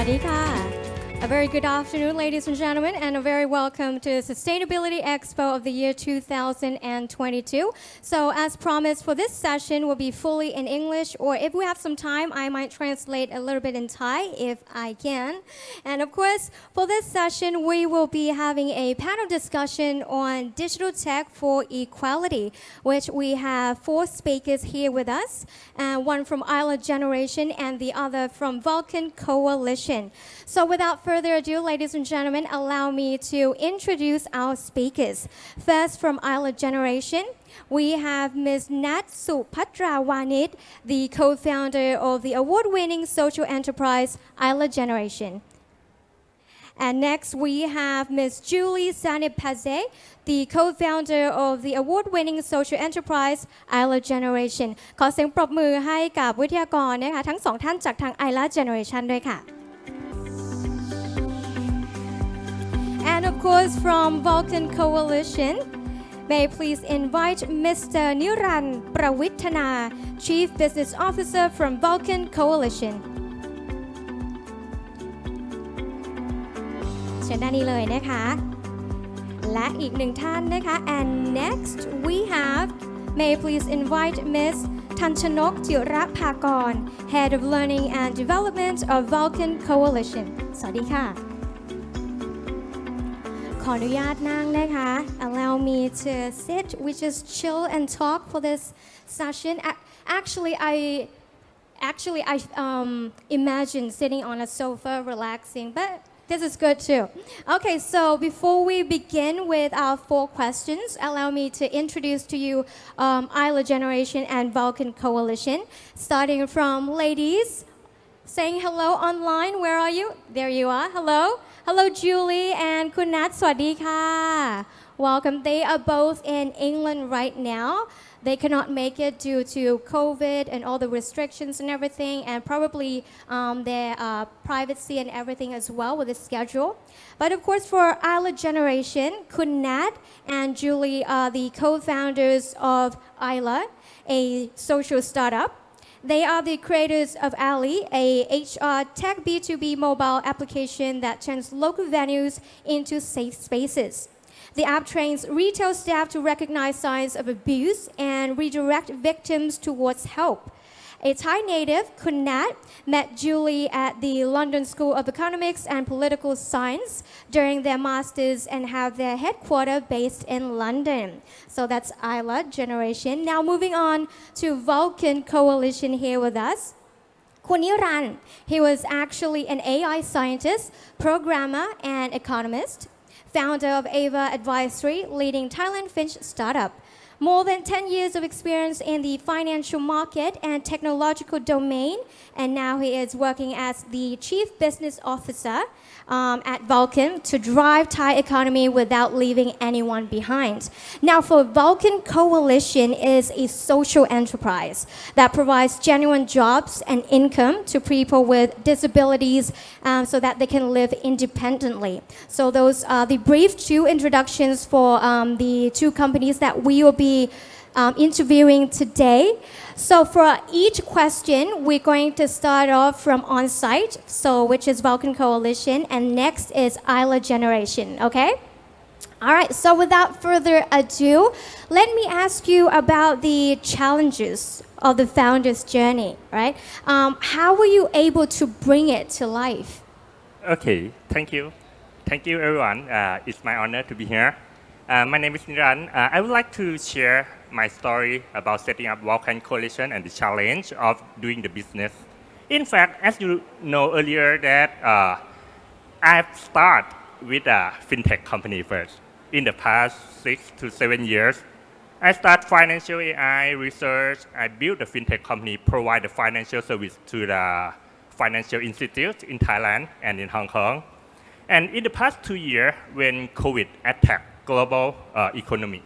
ดีค่ะ A very good afternoon, ladies and gentlemen, and a very welcome to the Sustainability Expo of the year 2022. So as promised, for this session will be fully in English, or if we have some time, I might translate a little bit in Thai if I can. And of course, for this session, we will be having a panel discussion on digital tech for equality, which we have 4 speakers here with us, one from Ila Generation and the other from Vulcan Coalition. So without further ado, ladies and gentlemen, allow me to introduce our speakers. First, from Ila Generation, we have Ms. Supatravanij, the co-founder of the award-winning social enterprise Ila Generation. And next, we have Ms. Julie Sane-Pezet, the co-founder of the award-winning social enterprise Ila Generation. ขอเสียงปรบมือให้กับวิทยากรนะคะทั้ง 2 ท่านจากทาง Ila Generation ด้วยค่ะ And of course, from Vulcan Coalition, may I please invite Mr. Niran Pravithana, Chief Business Officer from Vulcan Coalition. เชิญด้านนี้เลยนะคะ และอีก 1 ท่านนะคะ And next we have, may I please invite Ms.Thanchanok Jiraphakorn, Head of Learning and Development of Vulcan Coalition. สวัสดีค่ะ ขออนุญาตนั่งนะคะ Allow me to sit. We just chill and talk for this session. Actually, I imagine sitting on a sofa relaxing, but this is good too. Okay, so before we begin with our 4 questions, allow me to introduce to you Ila Generation and Vulcan Coalition. Starting from ladies, saying hello online. Where are you? There you are. Hello. Hello, Julie and Kunat. สวัสดีค่ะ Welcome. They are both in England right now. They cannot make it due to COVID and all the restrictions and everything, and probably their privacy and everything as well with the schedule. But of course, for Ila Generation, Kunat and Julie are the co-founders of Ila, a social startup. They are the creators of Ali, a HR tech B2B mobile application that turns local venues into safe spaces. The app trains retail staff to recognize signs of abuse and redirect victims towards help. A Thai native, Kunat, met Julie at the London School of Economics and Political Science during their masters and have their headquarters based in London. So that's Ila Generation. Now moving on to Vulcan Coalition here with us. Niran, he was actually an AI scientist, programmer, and economist. Founder of Ava Advisory, leading Thailand Finch startup. More than 10 years of experience in the financial market and technological domain, and now he is working as the Chief Business Officer at Vulcan to drive Thai economy without leaving anyone behind. Now, for Vulcan Coalition is a social enterprise that provides genuine jobs and income to people with disabilities so that they can live independently. So those are the brief 2 introductions for the 2 companies that we will be interviewing today. So for each question, we're going to start off from on-site, so which is Vulcan Coalition, and next is Ila Generation, okay? All right, so without further ado, let me ask you about the challenges of the founder's journey, right? How were you able to bring it to life? Okay, thank you. Thank you, everyone. It's my honor to be here. My name is Niran. I would like to share my story about setting up Vulcan Coalition and the challenge of doing the business. In fact, as you know earlier that I've started with a fintech company first. In the past 6 to 7 years, I started financial AI research. I built a fintech company, provide the financial service to the financial institutes in Thailand and in Hong Kong. And in the past 2 years, when COVID attacked global economy,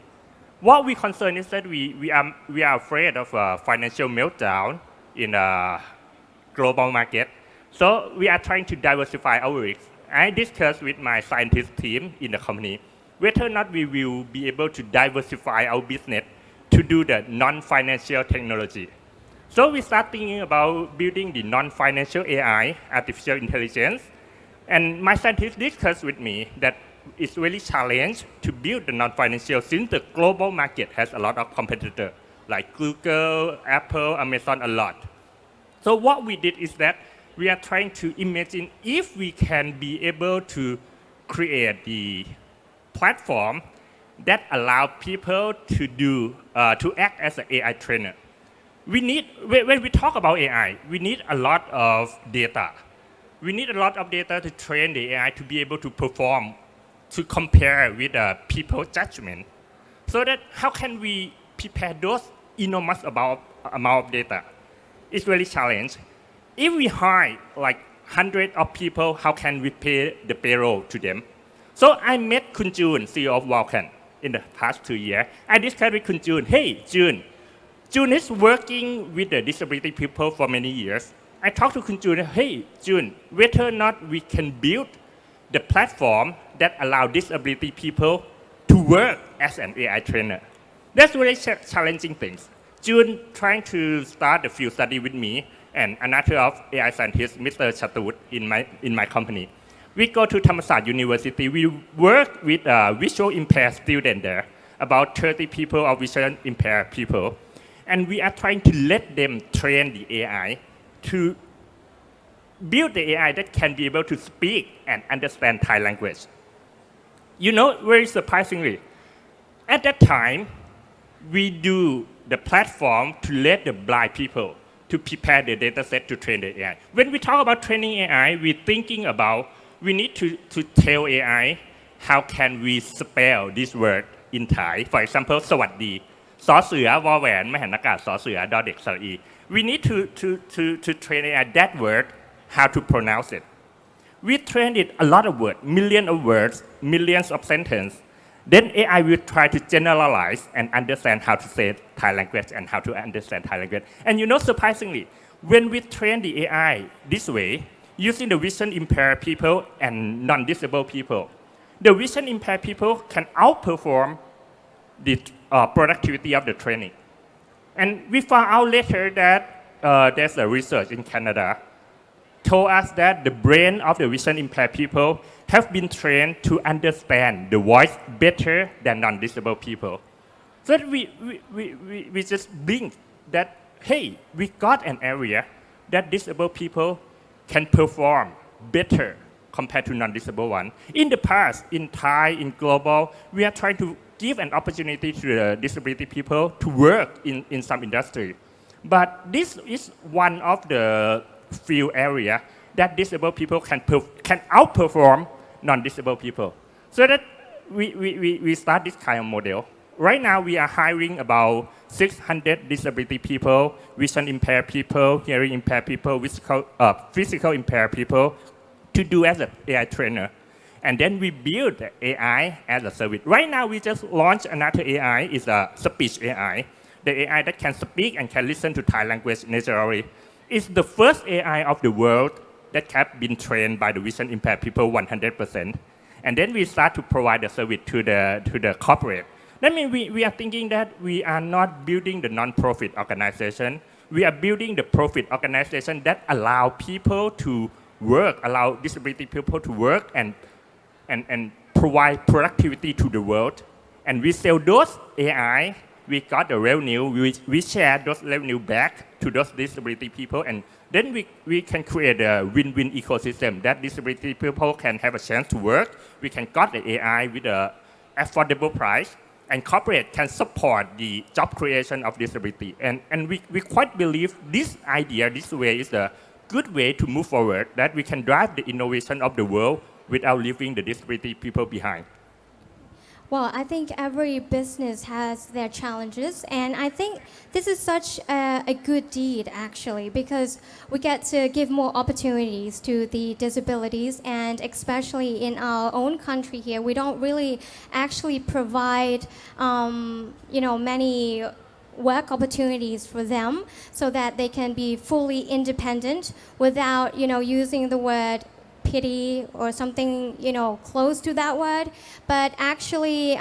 what we concern is that we are afraid of a financial meltdown in a global market. So we are trying to diversify our risks. I discussed with my scientist team in the company whether or not we will be able to diversify our business to do the non-financial technology. So we start thinking about building the non-financial AI, artificial intelligence, And my scientists discussed with me that it's really challenging to build the non-financial since the global market has a lot of competitors like Google, Apple, Amazon, a lot. So what we did is that we are trying to imagine if we can be able to create the platform that allow people to to act as an AI trainer. When we talk about AI, we need a lot of data. We need a lot of data to train the AI to be able to perform, to compare with people's judgment. So that how can we prepare those enormous amount of data? It's really challenging. If we hire like hundreds of people, how can we pay the payroll to them? So I met Kun Jun, CEO of Vulcan, in the past 2 years. I discussed with Kun Jun, hey, Jun is working with the disability people for many years. I talked to Kun Jun, hey, Jun, whether or not we can build the platform that allow disability people to work as an AI trainer. That's really challenging things. Jun trying to start a field study with me and another of AI scientist, Mr. Chatut, in my company. We go to Thammasat University. We work with visual impaired students there, about 30 people of vision impaired people. And we are trying to let them train the AI to build the AI that can be able to speak and understand Thai language. You know, very surprisingly, at that time, we do the platform to let the blind people to prepare the data set to train the AI. When we talk about training AI, we're thinking about we need to tell AI how can we spell this word in Thai. For example, สวัสดี สอเสือ วอแหวน มหันตอากาศ สอเสือ ดอเด็ก สระอี We need to train AI that word, how to pronounce it. We trained it a lot of words, millions of words, millions of sentences. Then AI will try to generalize and understand how to say Thai language and how to understand Thai language. And you know, surprisingly, when we train the AI this way, using the vision impaired people and non-disabled people, the vision impaired people can outperform the productivity of the training. And we found out later that there's a research in Canada told us that the brain of the vision impaired people have been trained to understand the voice better than non-disabled people. So we just blink that, hey, we got an area that disabled people can perform better compared to non-disabled one. In the past, in Thai, in global, we are trying to give an opportunity to the disability people to work in some industry. But this is one of the few areas that disabled people can outperform non-disabled people. So that we start this kind of model. Right now, we are hiring about 600 disability people, vision impaired people, hearing impaired people, physical impaired people to do as an AI trainer. And then we build the AI as a service. Right now, we just launched another AI, is a speech AI. The AI that can speak and can listen to Thai language naturally. It's the first AI of the world that have been trained by the vision impaired people 100%. And then we start to provide the service to the corporate. That means we are thinking that we are not building the non-profit organization. We are building the profit organization that allow people to work, allow disability people to work and provide productivity to the world. And we sell those AI, we got the revenue, we share those revenue back to those disability people, and then we can create a win-win ecosystem that disability people can have a chance to work. We can got the AI with an affordable price, and corporate can support the job creation of disability. And we quite believe this idea, this way is a good way to move forward, that we can drive the innovation of the world without leaving the disability people behind. Well, I think every business has their challenges, and I think this is such a good deed actually, because we get to give more opportunities to the disabilities, and especially in our own country here, we don't really actually provide, many work opportunities for them so that they can be fully independent without, using the word pity or something, close to that word, but actually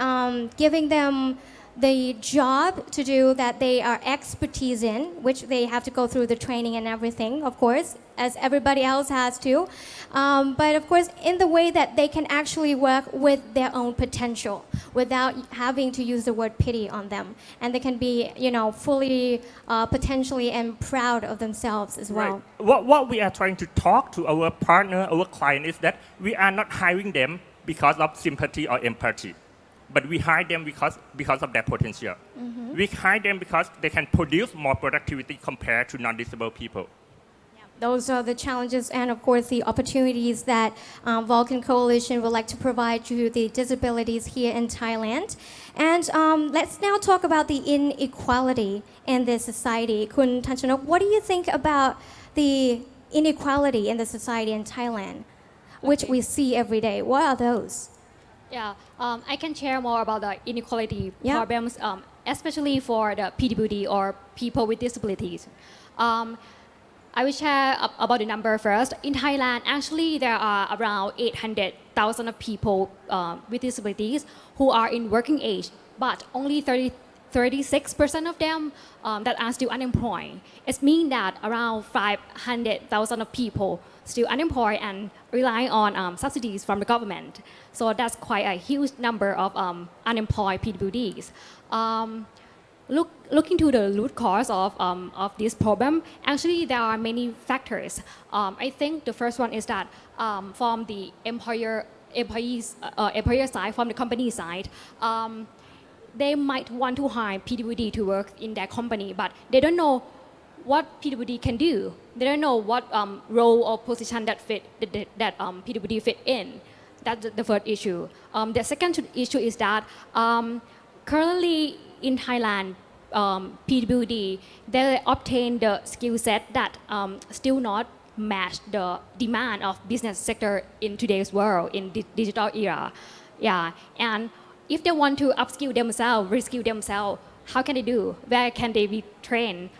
giving them the job to do that they are expertise in, which they have to go through the training and everything, of course, as everybody else has too. But of course, in the way that they can actually work with their own potential without having to use the word pity on them. And they can be, fully potentially and proud of themselves as well. Right. What we are trying to talk to our partner, our client, is that we are not hiring them because of sympathy or empathy, but we hire them because of their potential. We hire them because they can produce more productivity compared to non-disabled people. Those are the challenges and, of course, the opportunities that Vulcan Coalition would like to provide to the disabilities here in Thailand. And let's now talk about the inequality in this society. Kun Thanchanok, what do you think about the inequality in the society in Thailand, which we see every day? What are those? Yeah, I can share more about the inequality Yeah. problems, especially for the PWD or people with disabilities. I will share about the number first. In Thailand, actually, there are around 800,000 of people with disabilities who are in working age, but only 36% of them that are still unemployed. It means that around 500,000 of people still unemployed and rely on subsidies from the government. So that's quite a huge number of unemployed PWDs. Look into the root cause of this problem. Actually, there are many factors. I think the first one is that from the employer side, from the company side, they might want to hire PWD to work in their company, but they don't know what PWD can do. They don't know what role or position that PWD fit in. That's the first issue. The second issue is that currently in Thailand, PWD, they obtain the skill set that still not match the demand of business sector in today's world, in the digital era. Yeah, and if they want to upskill themselves, reskill themselves, how can they do? Where can they be trained?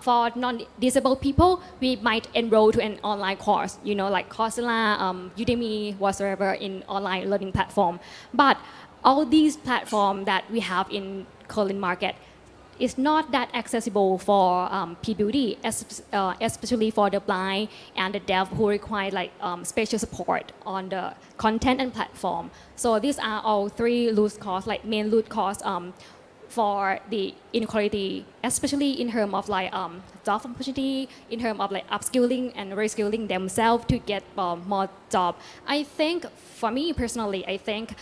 For non-disabled people, we might enroll to an online course, like Coursera, Udemy, whatsoever, in online learning platform. But all these platforms that we have in Korean market is not that accessible for PWD, especially for the blind and the deaf who require special support on the content and platform. So these are all three root cause, main root cause for the inequality, especially in terms of job opportunity, in terms of upskilling and reskilling themselves to get more job. I think, for me personally, I think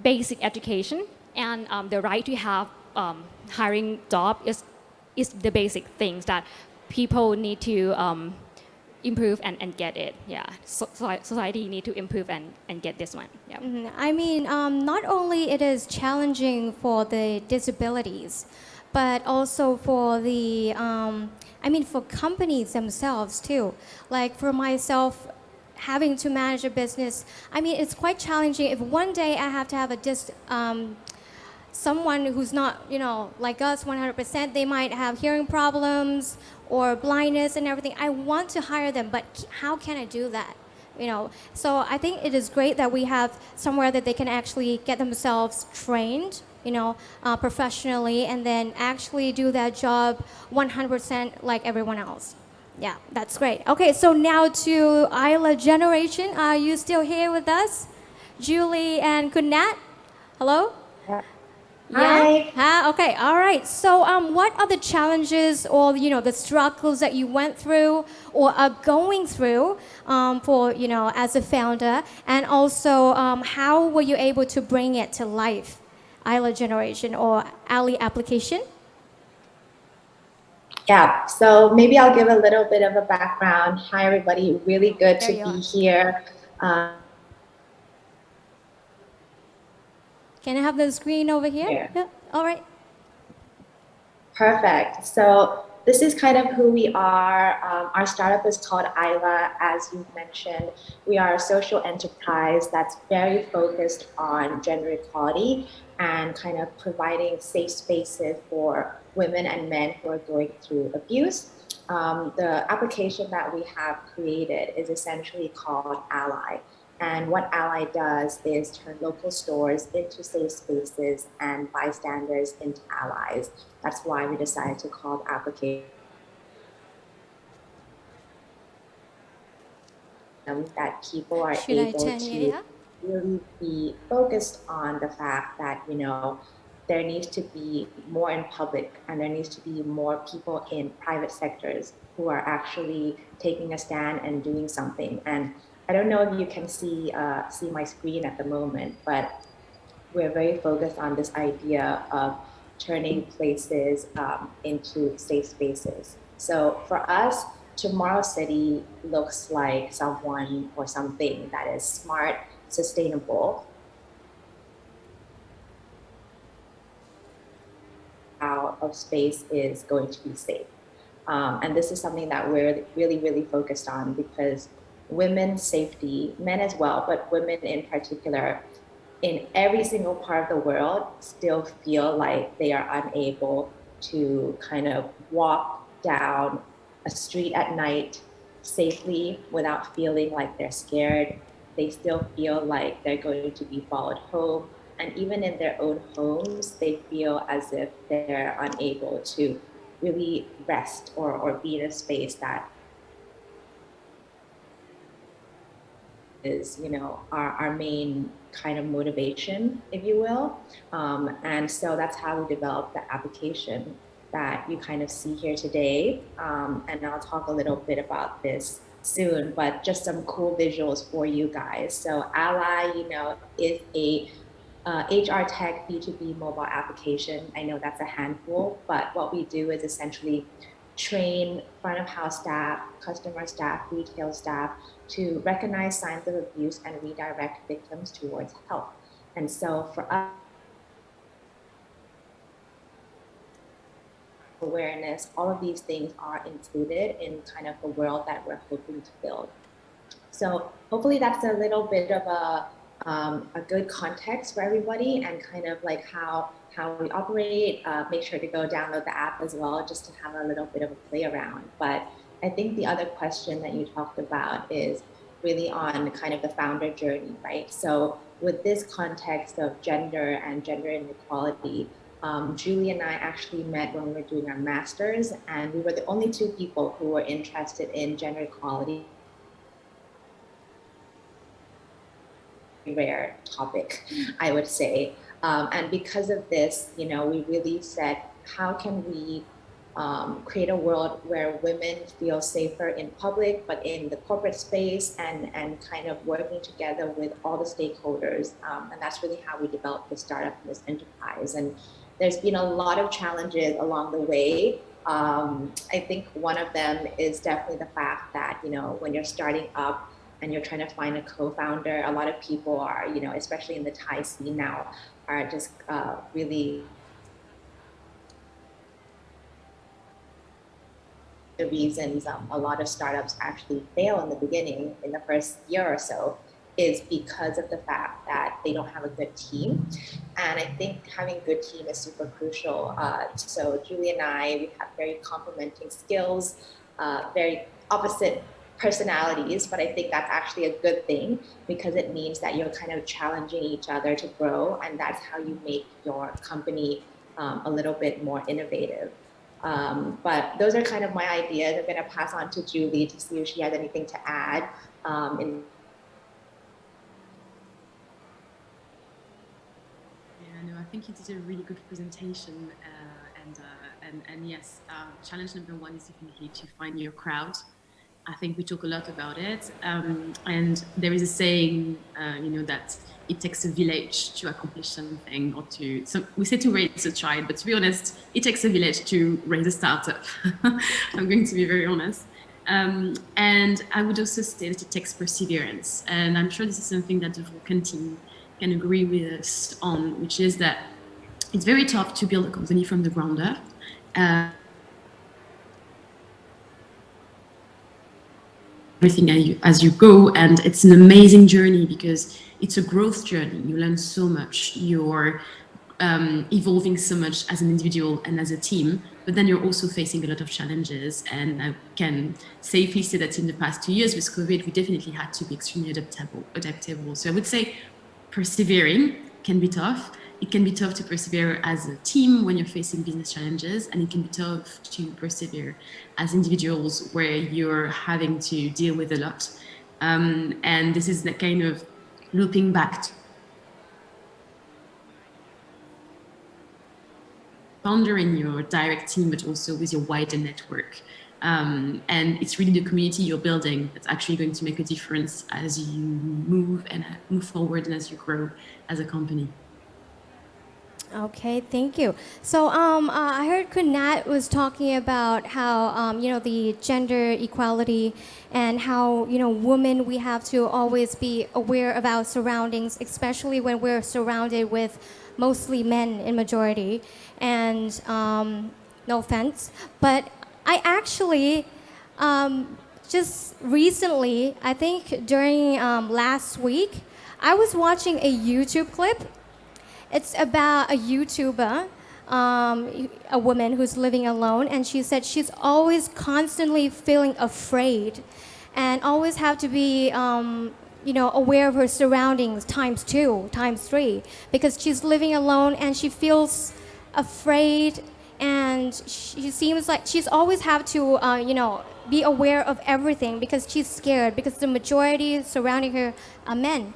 basic education and the right to have hiring job is the basic things that people need to improve and get it. Yeah, society need to improve and get this one. Yeah. I mean, not only it is challenging for the disabilities, but also for the, for companies themselves too. Like for myself, having to manage a business, it's quite challenging if one day I have to have someone who's not, like us 100%, they might have hearing problems or blindness and everything. I want to hire them, but how can I do that? So I think it is great that we have somewhere that they can actually get themselves trained, professionally, and then actually do that job 100% like everyone else. Yeah, that's great. Okay, so now to Ila Generation. Are you still here with us? Julie and Kunat? Hello? Hi. Yeah. Okay. All right. So, what are the challenges or the struggles that you went through or are going through for as a founder, and also how were you able to bring it to life, Ila Generation or Ali application? Yeah, so maybe I'll give a little bit of a background. Hi, everybody. Really good There to you be are. here. Can I have the screen over here? Here. Yeah. All right. Perfect. So this is kind of who we are. Our startup is called Ila, as you mentioned. We are a social enterprise that's very focused on gender equality and kind of providing safe spaces for women and men who are going through abuse. The application that we have created is essentially called Ally. And what Ally does is turn local stores into safe spaces and bystanders into allies. That's why we decided to call the application that people are Should I able turn to it up? really be focused on the fact that, there needs to be more in public and there needs to be more people in private sectors who are actually taking a stand and doing something. And I don't know if you can see my screen at the moment, but we're very focused on this idea of turning places into safe spaces. So for us, Tomorrow City looks like someone or something that is smart, sustainable, out of space is going to be safe. And this is something that we're really, really focused on because women's safety, men as well, but women in particular, in every single part of the world still feel like they are unable to kind of walk down a street at night safely without feeling like they're scared. They still feel like they're going to be followed home. And even in their own homes, they feel as if they're unable to really rest or be in a space that is, our main kind of motivation, if you will. And so that's how we developed the application that you kind of see here today. And I'll talk a little bit about this soon, but just some cool visuals for you guys. So Ally, is a HR tech B2B mobile application. I know that's a handful, but what we do is essentially train front of house staff, customer staff, retail staff to recognize signs of abuse and redirect victims towards help. And so for us, awareness, all of these things are included in kind of the world that we're hoping to build. So hopefully that's a little bit of a good context for everybody and kind of like how we operate. Make sure to go download the app as well, just to have a little bit of a play around. But I think the other question that you talked about is really on kind of the founder journey, right? So with this context of gender and gender inequality, Julie and I actually met when we were doing our masters, and we were the only two people who were interested in gender equality. Rare topic, I would say. And because of this, we really said, how can we create a world where women feel safer in public, but in the corporate space and kind of working together with all the stakeholders. And that's really how we developed this startup and this enterprise. And there's been a lot of challenges along the way. I think one of them is definitely the fact that, when you're starting up, and you're trying to find a co-founder, a lot of people are, especially in the Thai scene now, are just really the reasons a lot of startups actually fail in the beginning, in the first year or so, is because of the fact that they don't have a good team. And I think having a good team is super crucial. So Julie and I, we have very complementing skills, very opposite personalities, but I think that's actually a good thing because it means that you're kind of challenging each other to grow, and that's how you make your company a little bit more innovative. But those are kind of my ideas. I'm going to pass on to Julie to see if she has anything to add. I think you did a really good presentation, and yes, challenge number one is definitely to find your crowd. I think we talk a lot about it, and there is a saying, that it takes a village to accomplish something, or so we say to raise a child, but to be honest, it takes a village to raise a startup. I'm going to be very honest. And I would also say that it takes perseverance, and I'm sure this is something that the Vulcan team can agree with us on, which is that it's very tough to build a company from the ground up. Everything as you go, and it's an amazing journey because it's a growth journey. You learn so much, you're evolving so much as an individual and as a team, but then you're also facing a lot of challenges. And I can safely say that in the past 2 years with COVID, we definitely had to be extremely adaptable. So I would say persevering can be tough. It can be tough to persevere as a team when you're facing business challenges, and it can be tough to persevere as individuals where you're having to deal with a lot. And this is the kind of looping back to founder in your direct team, but also with your wider network. And it's really the community you're building that's actually going to make a difference as you move forward and as you grow as a company. Okay, thank you. So I heard Kunat was talking about how the gender equality and how women, we have to always be aware of our surroundings, especially when we're surrounded with mostly men in majority. And no offense, but I actually just recently, I think during last week, I was watching a YouTube clip. It's about a YouTuber, a woman who's living alone, and she said she's always constantly feeling afraid and always have to be aware of her surroundings times 2, times 3, because she's living alone and she feels afraid, and she seems like she's always have to be aware of everything because she's scared, because the majority surrounding her are men.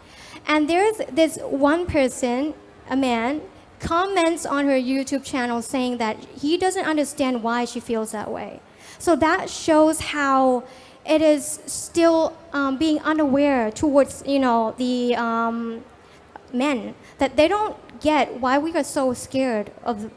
And there's this one person, a man, comments on her YouTube channel saying that he doesn't understand why she feels that way. So that shows how it is still being unaware towards the men, that they don't get why we are so scared of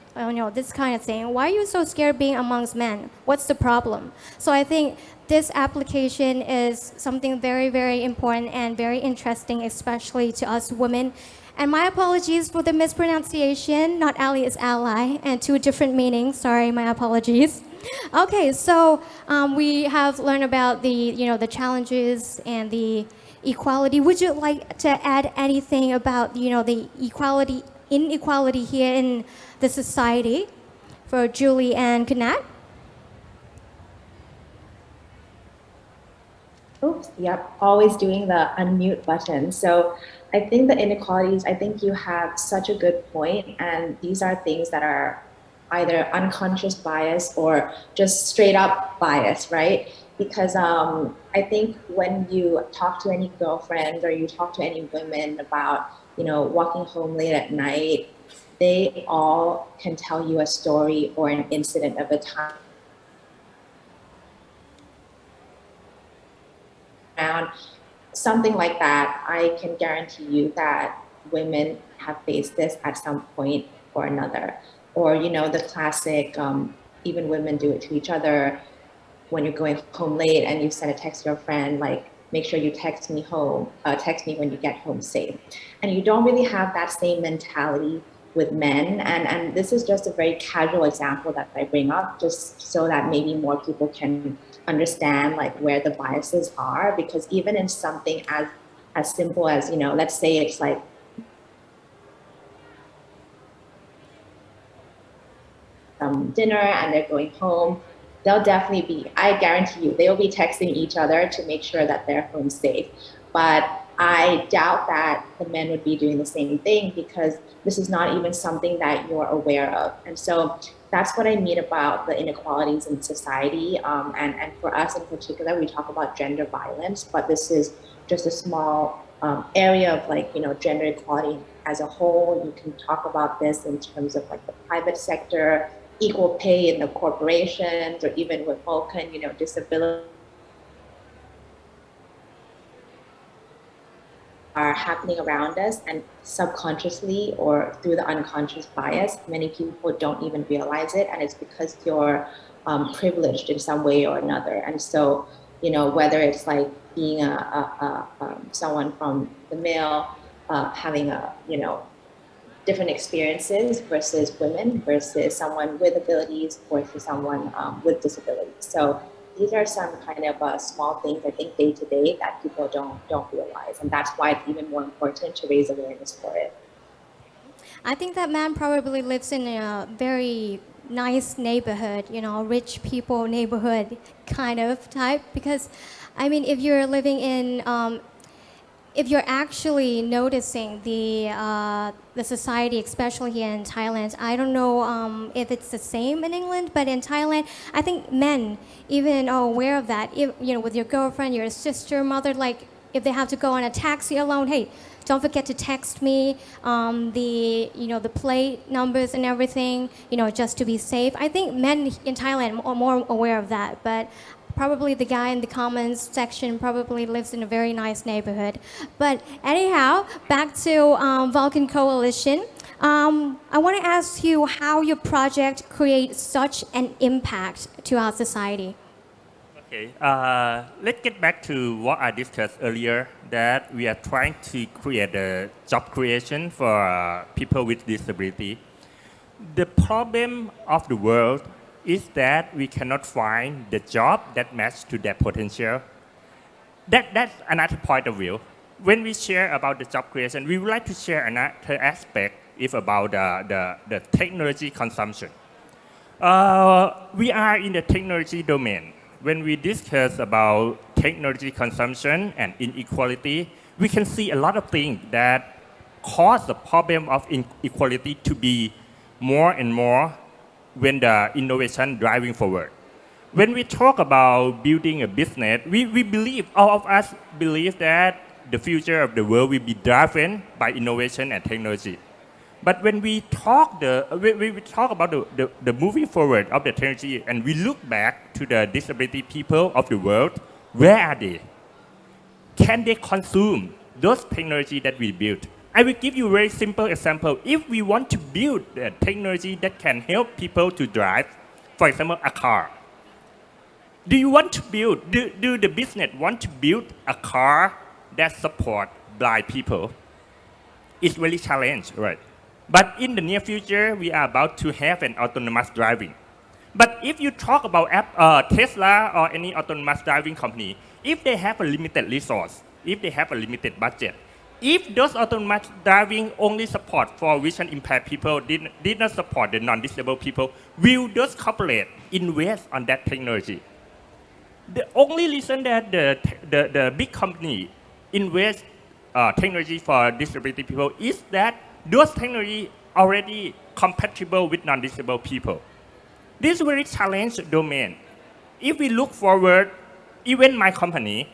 this kind of thing. Why are you so scared being amongst men? What's the problem? So I think this application is something very, very important and very interesting, especially to us women. And my apologies for the mispronunciation. Not ally is ally, and 2 different meanings. Sorry, my apologies. Okay, so we have learned about the challenges and the equality. Would you like to add anything about the inequality here in the society for Julie and Kunat? Oops, yep, always doing the unmute button. So I think the inequalities, I think you have such a good point, and these are things that are either unconscious bias or just straight up bias, right? Because I think when you talk to any girlfriend or you talk to any women about, walking home late at night, they all can tell you a story or an incident of a time around something like that. I can guarantee you that women have faced this at some point or another. Or, the classic, even women do it to each other. When you're going home late and you send a text to your friend, like, make sure you text me when you get home safe. And you don't really have that same mentality with men. And this is just a very casual example that I bring up, just so that maybe more people can understand like where the biases are. Because even in something as simple as, let's say it's like dinner and they're going home, they'll definitely be, I guarantee you, they'll be texting each other to make sure that they're home safe. But I doubt that the men would be doing the same thing, because this is not even something that you're aware of. And so that's what I mean about the inequalities in society. And for us in particular, we talk about gender violence, but this is just a small area of gender equality as a whole. You can talk about this in terms of like the private sector, equal pay in the corporations, or even with Vulcan, disability are happening around us, and subconsciously or through the unconscious bias, many people don't even realize it, and it's because you're privileged in some way or another. And so, whether it's like being someone from the male, having different experiences versus women, versus someone with abilities versus someone with disabilities. So these are some kind of small things, I think, day to day that people don't realize. And that's why it's even more important to raise awareness for it. I think that man probably lives in a very nice neighborhood, rich people neighborhood kind of type. Because, I mean, if you're living in, if you're actually noticing the society, especially here in Thailand, I don't know if it's the same in England, but in Thailand, I think men even are aware of that. If, with your girlfriend, your sister, mother, like if they have to go on a taxi alone, hey, don't forget to text me the plate numbers and everything, just to be safe. I think men in Thailand are more aware of that, but probably the guy in the comments section probably lives in a very nice neighborhood. But anyhow, back to Vulcan Coalition. I want to ask you how your project creates such an impact to our society. Okay, let's get back to what I discussed earlier, that we are trying to create a job creation for people with disability. The problem of the world is that we cannot find the job that match to their potential. That's another point of view. When we share about the job creation, we would like to share another aspect if about the technology consumption. We are in the technology domain. When we discuss about technology consumption and inequality, we can see a lot of things that cause the problem of inequality to be more and more when the innovation driving forward. When we talk about building a business, we believe, all of us believe that the future of the world will be driven by innovation and technology. But when we talk about the moving forward of the technology and we look back to the disability people of the world, where are they? Can they consume those technology that we built? I will give you a very simple example. If we want to build a technology that can help people to drive, for example, a car, do you want to build, do the business want to build a car that support blind people? It's very challenging, right? But in the near future, we are about to have an autonomous driving. But if you talk about Tesla or any autonomous driving company, if they have a limited resource, if they have a limited budget, if those autonomous driving only support for vision impaired people, did not support the non-disabled people, will those corporate invest on that technology? The only reason that the big company invest technology for disability people is that those technology already compatible with non-disabled people. This is a very challenging domain. If we look forward, even my company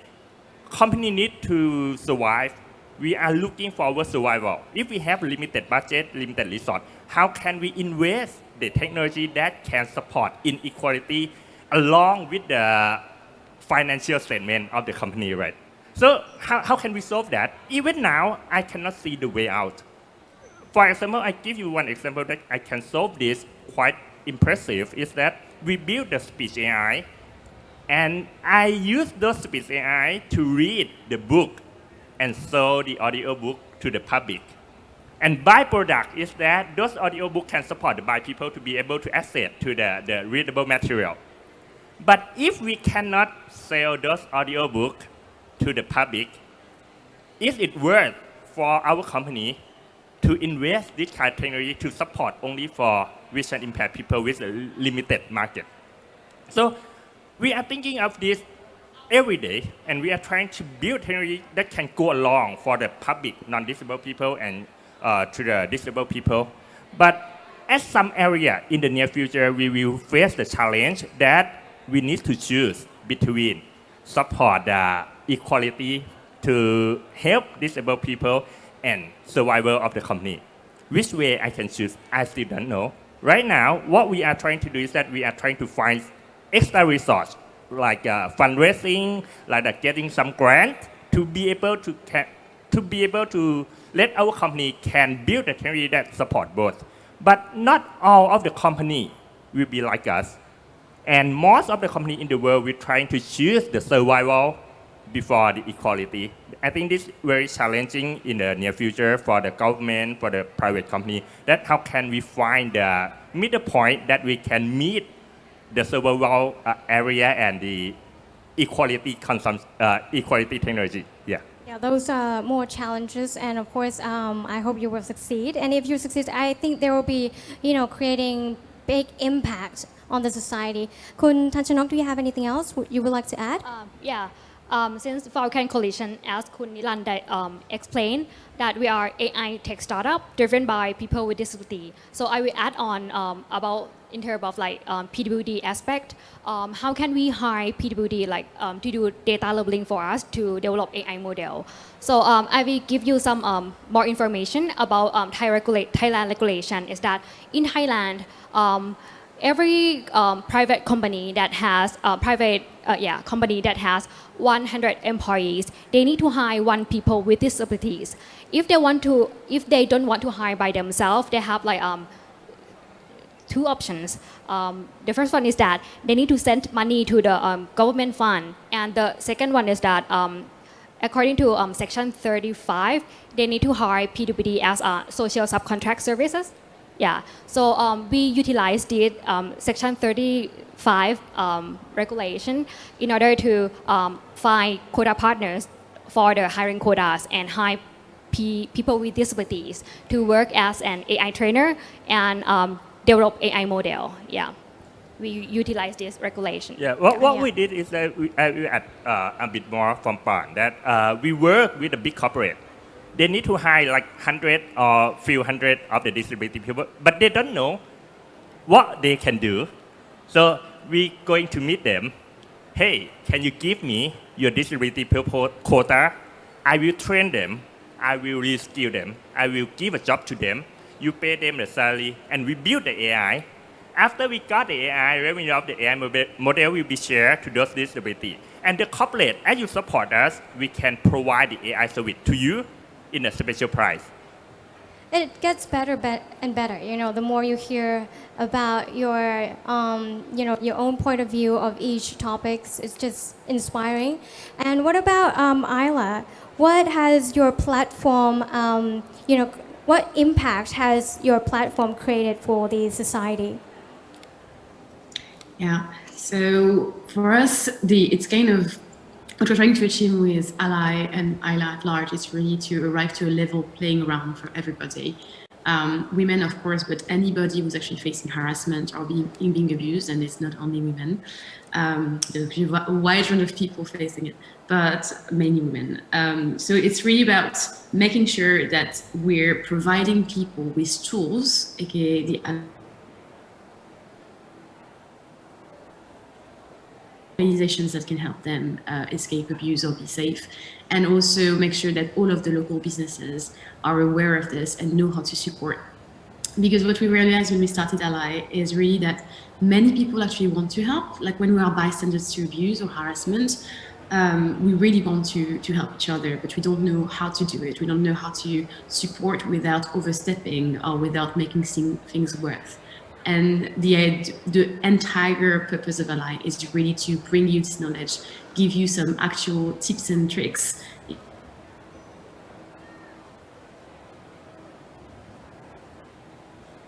need to survive. We are looking for our survival. If we have limited budget, limited resource, how can we invest the technology that can support inequality along with the financial statement of the company, right? So how can we solve that? Even now, I cannot see the way out. For example, I give you one example that I can solve this quite impressive is that we built the speech AI and I use those speech AI to read the book and sell the audio book to the public. And byproduct is that those audio books can support the blind people to be able to access to the readable material. But if we cannot sell those audio books to the public, is it worth for our company to invest this kind of technology to support only for vision impaired people with a limited market? So we are thinking of this every day, and we are trying to build technology that can go along for the public, non-disabled people, and to the disabled people. But at some area in the near future, we will face the challenge that we need to choose between support the equality to help disabled people and survival of the company. Which way I can choose, I still don't know. Right now, what we are trying to do is that we are trying to find extra resource, like fundraising, like getting some grant to be able to let our company can build a technology that support both. But not all of the company will be like us. And most of the company in the world will trying to choose the survival before the equality. I think this is very challenging in the near future for the government, for the private company, that how can we find the middle point that we can meet the survival area and the equality technology. Yeah. Yeah, those are more challenges, and of course, I hope you will succeed. And if you succeed, I think there will be, creating big impact on the society. Kun Thanchanok, do you have anything else you would like to add? Since Vulcan Coalition, as Kun Niran explained, that we are AI tech startup driven by people with disability. So I will add on about in terms of like PWD aspect, how can we hire PWD like to do data labeling for us to develop AI model? So I will give you some more information about Thailand regulation. Is that in Thailand, every private company that has company that has 100 employees, they need to hire one people with disabilities. If they don't want to hire by themselves, they have like two options. The first one is that they need to send money to the government fund, and the second one is that according to section 35, they need to hire PWD as social subcontract services. Yeah, so we utilize the section 35 regulation in order to find quota partners for the hiring quotas and hire people with disabilities to work as an AI trainer and develop AI model. Yeah, we utilize this regulation. Yeah, what we did is that we add a bit more from Pan, that we work with a big corporate. They need to hire like 100 or few hundred of the disability people, but they don't know what they can do. So we going to meet them. Hey, can you give me your disability people quota? I will train them. I will reskill them. I will give a job to them. You pay them the salary, and we build the AI. After we got the AI, revenue of the AI model will be shared to those disabilities. And the corporate, as you support us, we can provide the AI service to you in a special price. It gets better and better. You know, the more you hear about your, your own point of view of each topics, it's just inspiring. And what about Ila? What has your platform, what impact has your platform created for the society? Yeah, so for us, it's kind of what we're trying to achieve with Ally and Ila at large is really to arrive to a level playing ground for everybody. Women, of course, but anybody who's actually facing harassment or being abused, and it's not only women. There's a wide range of people facing it, but mainly women. So it's really about making sure that we're providing people with tools, aka the organizations that can help them escape abuse or be safe, and also make sure that all of the local businesses are aware of this and know how to support. Because what we realized when we started Ally is really that many people actually want to help. Like when we are bystanders to abuse or harassment, we really want to help each other, but we don't know how to do it. We don't know how to support without overstepping or without making things worse. And the entire purpose of Ally is really to bring you this knowledge, give you some actual tips and tricks.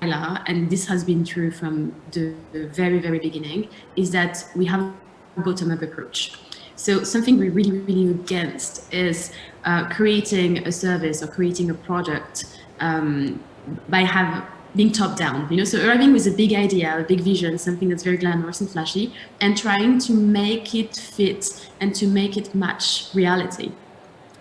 And this has been true from the very, very beginning, is that we have a bottom-up approach. So something we're really, really against is creating a service or creating a product by being top down, so arriving with a big idea, a big vision, something that's very glamorous and flashy, and trying to make it fit and to make it match reality.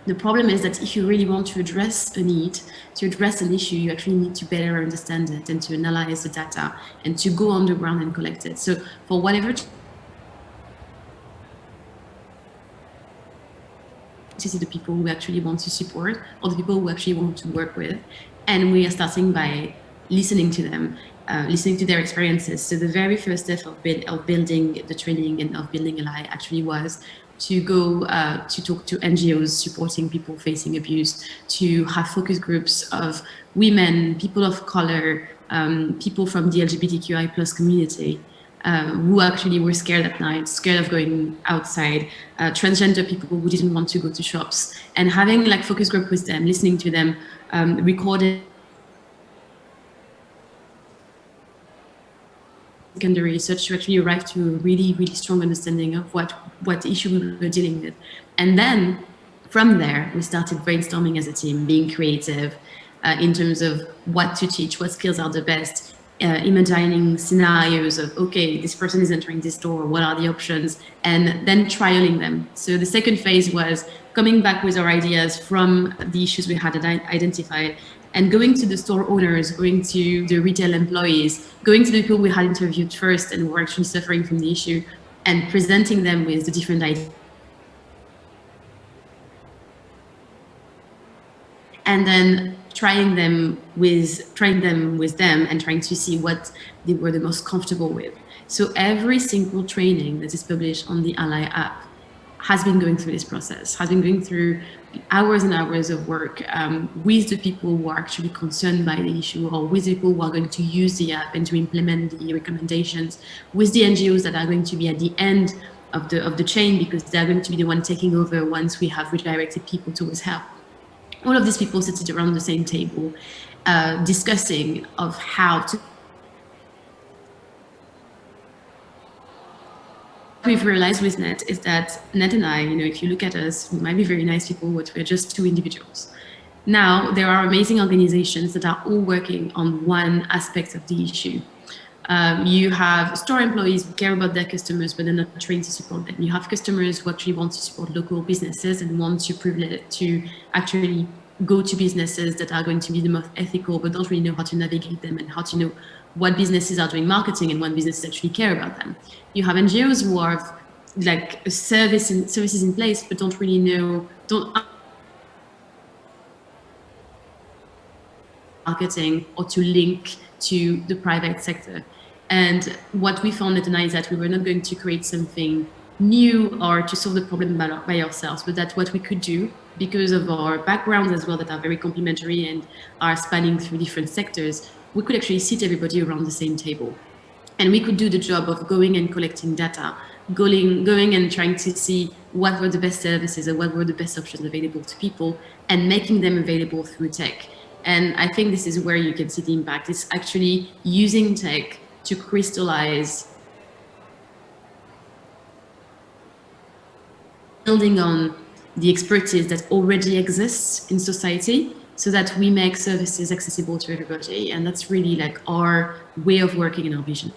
The problem is that if you really want to address a need, to address an issue, you actually need to better understand it and to analyze the data and to go on the ground and collect it. So for whatever to see the people who actually want to support or the people who actually want to work with, and we are starting by listening to them, listening to their experiences. So the very first step of building the training and of building Ally actually was to go to talk to NGOs supporting people facing abuse, to have focus groups of women, people of color, people from the LGBTQI plus community, who actually were scared at night, scared of going outside, transgender people who didn't want to go to shops, and having like focus group with them, listening to them, recording secondary research to actually arrive to a really, really strong understanding of what issue we were dealing with. And then from there, we started brainstorming as a team, being creative in terms of what to teach, what skills are the best, imagining scenarios of, okay, this person is entering this door, what are the options, and then trialing them. So the second phase was coming back with our ideas from the issues we had identified and going to the store owners, going to the retail employees, going to the people we had interviewed first and were actually suffering from the issue, and presenting them with the different ideas. And then trying them with them and trying to see what they were the most comfortable with. So every single training that is published on the Ally app has been going through this process, has been going through hours and hours of work with the people who are actually concerned by the issue, or with the people who are going to use the app and to implement the recommendations, with the NGOs that are going to be at the end of the chain, because they're going to be the one taking over once we have redirected people towards help. All of these people sit around the same table, discussing of how to. What we've realized with Net is that Net and I, if you look at us, we might be very nice people, but we're just two individuals. Now, there are amazing organizations that are all working on one aspect of the issue. You have store employees who care about their customers, but they're not trained to support them. You have customers who actually want to support local businesses and want to actually go to businesses that are going to be the most ethical, but don't really know how to navigate them and how to know what businesses are doing marketing and what businesses actually care about them. You have NGOs who are like services in place, but don't really know, marketing or to link to the private sector. And what we found at NI is that we were not going to create something new or to solve the problem by ourselves, but that what we could do, because of our backgrounds as well that are very complementary and are spanning through different sectors, we could actually sit everybody around the same table. And we could do the job of going and collecting data, going and trying to see what were the best services or what were the best options available to people and making them available through tech. And I think this is where you can see the impact. It's actually using tech to crystallize, building on the expertise that already exists in society so that we make services accessible to everybody. And that's really like our way of working and our vision.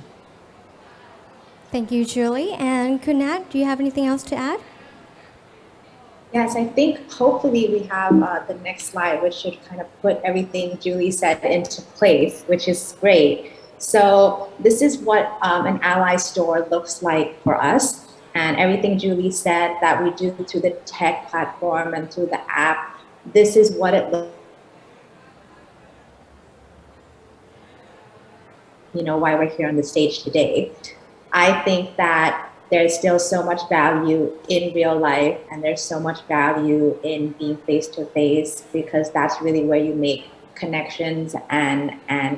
Thank you, Julie. And Kunat, do you have anything else to add? Yes, I think hopefully we have the next slide, which should kind of put everything Julie said into place, which is great. So this is what an Ally store looks like for us. And everything Julie said that we do through the tech platform and through the app, this is what it looks like. Why we're here on the stage today. I think that there's still so much value in real life, and there's so much value in being face-to-face, because that's really where you make connections and